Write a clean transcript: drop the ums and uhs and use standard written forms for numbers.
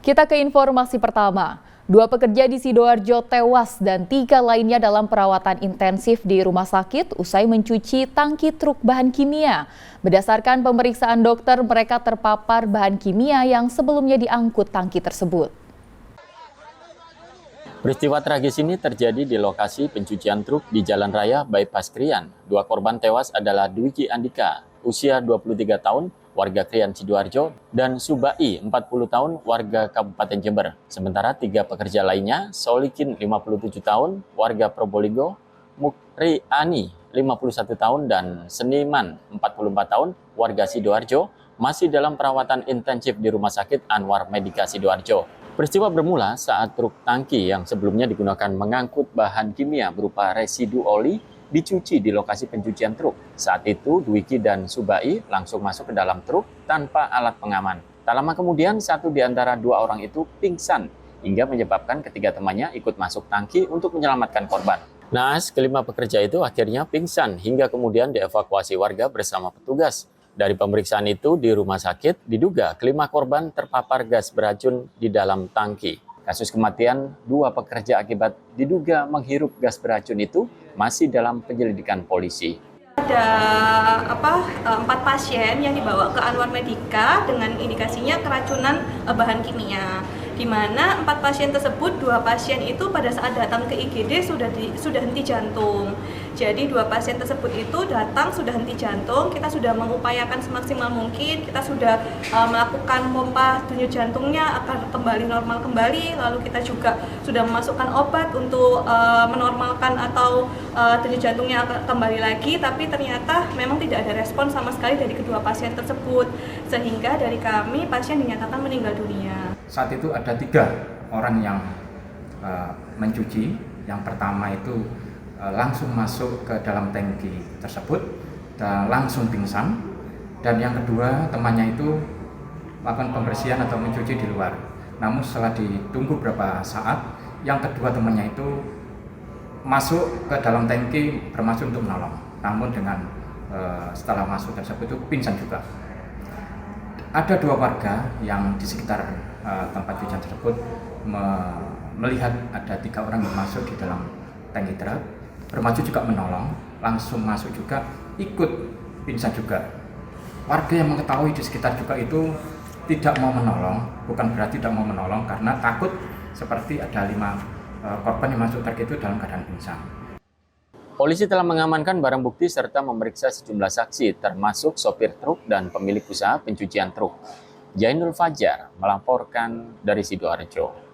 Kita ke informasi pertama. Dua pekerja di Sidoarjo tewas dan 3 lainnya dalam perawatan intensif di rumah sakit usai mencuci tangki truk bahan kimia. Berdasarkan pemeriksaan dokter, mereka terpapar bahan kimia yang sebelumnya diangkut tangki tersebut. Peristiwa tragis ini terjadi di lokasi pencucian truk di Jalan Raya Bypass Krian. Dua korban tewas adalah Dwiki Andika, usia 23 tahun, warga Krian Sidoarjo, dan Subai, 40 tahun, warga Kabupaten Jember. Sementara 3 pekerja lainnya, Solikin, 57 tahun, warga Probolinggo, Mukri Ani, 51 tahun, dan Seniman, 44 tahun, warga Sidoarjo, masih dalam perawatan intensif di Rumah Sakit Anwar Medika Sidoarjo. Peristiwa bermula saat truk tangki yang sebelumnya digunakan mengangkut bahan kimia berupa residu oli dicuci di lokasi pencucian truk. Saat itu, Dwiki dan Subai langsung masuk ke dalam truk tanpa alat pengaman. Tak lama kemudian, satu di antara 2 orang itu pingsan hingga menyebabkan ketiga temannya ikut masuk tangki untuk menyelamatkan korban. Naas, kelima pekerja itu akhirnya pingsan hingga kemudian dievakuasi warga bersama petugas. Dari pemeriksaan itu di rumah sakit diduga kelima korban terpapar gas beracun di dalam tangki. Kasus kematian 2 pekerja akibat diduga menghirup gas beracun itu masih dalam penyelidikan polisi. Ada 4 pasien yang dibawa ke Anwar Medika dengan indikasinya keracunan bahan kimia. Di mana 4 pasien tersebut, 2 pasien itu pada saat datang ke IGD sudah henti jantung. Jadi 2 pasien tersebut itu datang sudah henti jantung, kita sudah mengupayakan semaksimal mungkin, kita sudah melakukan pompa denyut jantungnya agar kembali normal kembali, lalu kita juga sudah memasukkan obat untuk menormalkan atau denyut jantungnya kembali lagi, tapi ternyata memang tidak ada respon sama sekali dari kedua pasien tersebut, sehingga dari kami pasien dinyatakan meninggal dunia. Saat itu ada 3 orang yang mencuci. Yang pertama itu langsung masuk ke dalam tangki tersebut dan langsung pingsan, dan yang kedua temannya itu melakukan pembersihan atau mencuci di luar. Namun setelah ditunggu beberapa saat, yang kedua temannya itu masuk ke dalam tangki bermaksud untuk menolong, namun dengan setelah masuk tersebut itu pingsan juga. Ada 2 warga yang di sekitar tempat cucian tersebut melihat ada 3 orang yang masuk di dalam tangki truk, bermaju juga menolong, langsung masuk juga, ikut pingsan juga. Warga yang mengetahui di sekitar juga itu tidak mau menolong, bukan berarti tidak mau menolong, karena takut seperti ada 5 korban yang masuk truk itu dalam keadaan pingsan. Polisi telah mengamankan barang bukti serta memeriksa sejumlah saksi, termasuk sopir truk dan pemilik usaha pencucian truk. Jainul Fajar melaporkan dari Sidoarjo.